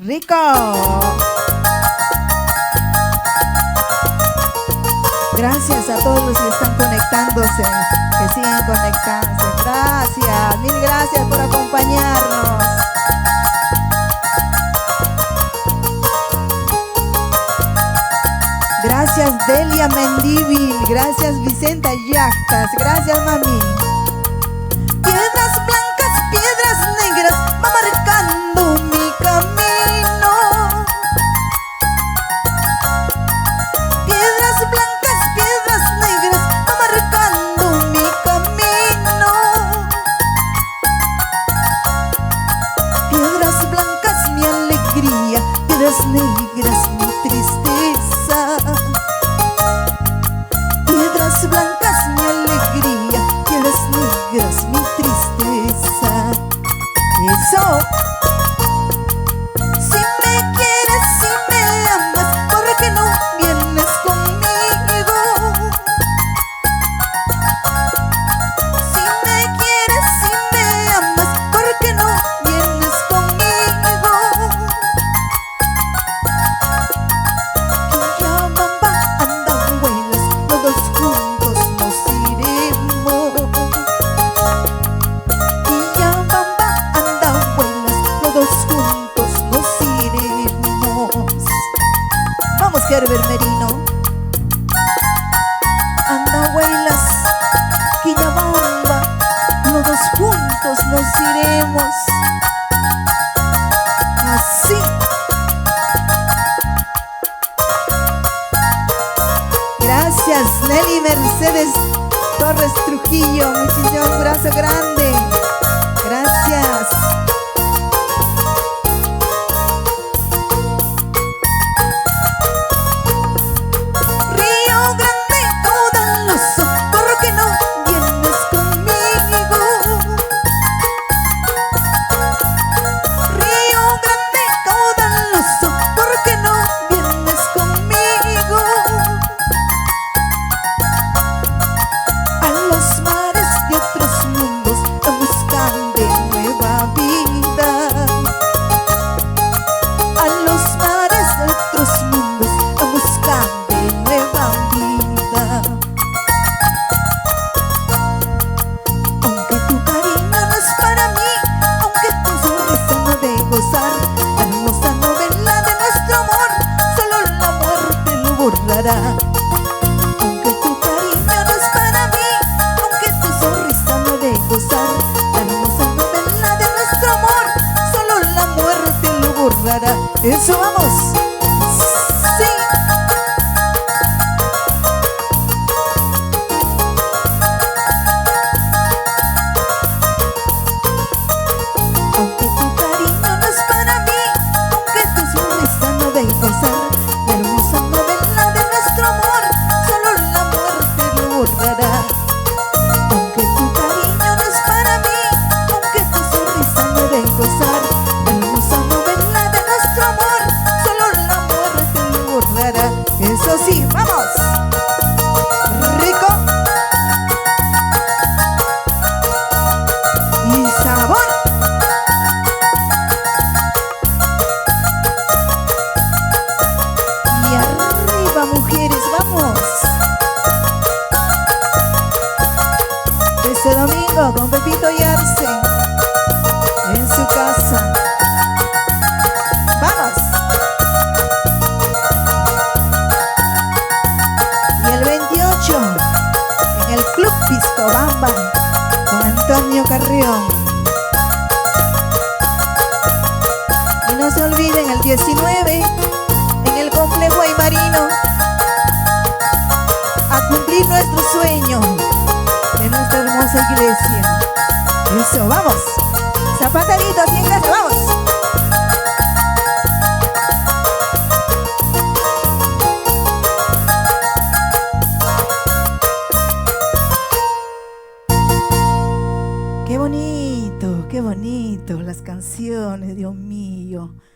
Rico. Gracias a todos los que están conectándose, que siguen conectándose. Gracias, mil gracias por acompañarnos. Gracias Delia Mendívil, gracias Vicenta Yactas, gracias mami. Piedras blancas, piedras negras, va marcando mi camino. Piedras blancas, piedras negras, va marcando mi camino. Piedras blancas mi alegría, piedras negras mi tristeza. Piedras blancas mi alegría, piedras negras mi tristeza. Eso. Si me quieres, si me amas, ¿por qué no vienes conmigo? Si me quieres, si me amas, ¿por qué no vienes conmigo? Quillabamba, Andahuaylas, los dos juntos nos iremos. Quillabamba, Andahuaylas, los dos juntos nos iremos. Vamos, Herbert Merino. Andahuaylas, Quillabamba, los dos juntos nos iremos. Así. Gracias Nelly Mercedes Torres Trujillo, muchísimo abrazo grande. Gracias. Río Grande, caudaloso, ¿por qué no vienes conmigo? Río Grande, caudaloso, ¿por qué no vienes conmigo? A los mares de otros mundos a buscar de nueva vida. A los mares de otros mundos a buscar de nueva vida. Aunque tu cariño no es para mí, aunque tu sonrisa no de gozar, la hermosa novela de nuestro amor, solo la muerte lo borrará. Aunque tu cariño no es para mí, aunque tu sonrisa no de gozar, la hermosa novela de nuestro amor, solo la muerte lo borrará. Eso, vamos. Sí. Aunque tu cariño no es para mí, aunque tu sonrisa no de gozar, la hermosa novela de nuestro amor, solo la muerte lo borrará. Aunque tu cariño no es para mí, aunque tu sonrisa no de gozar, la hermosa novela de nuestro amor, solo la muerte lo borrará. Eso sí, vamos. Rico y sabor. Y arriba, mujeres, vamos. Este domingo con Pepito y Arce en su casa. Vamos. Y el 28 en el Club Piscobamba con Antonio Carrión. Y no se olviden el 19 en el Complejo Aymarino a cumplir nuestro sueño de nuestra hermosa iglesia. Eso, vamos. Zapaterito, así en casa, vamos. Qué bonito las canciones, Dios mío.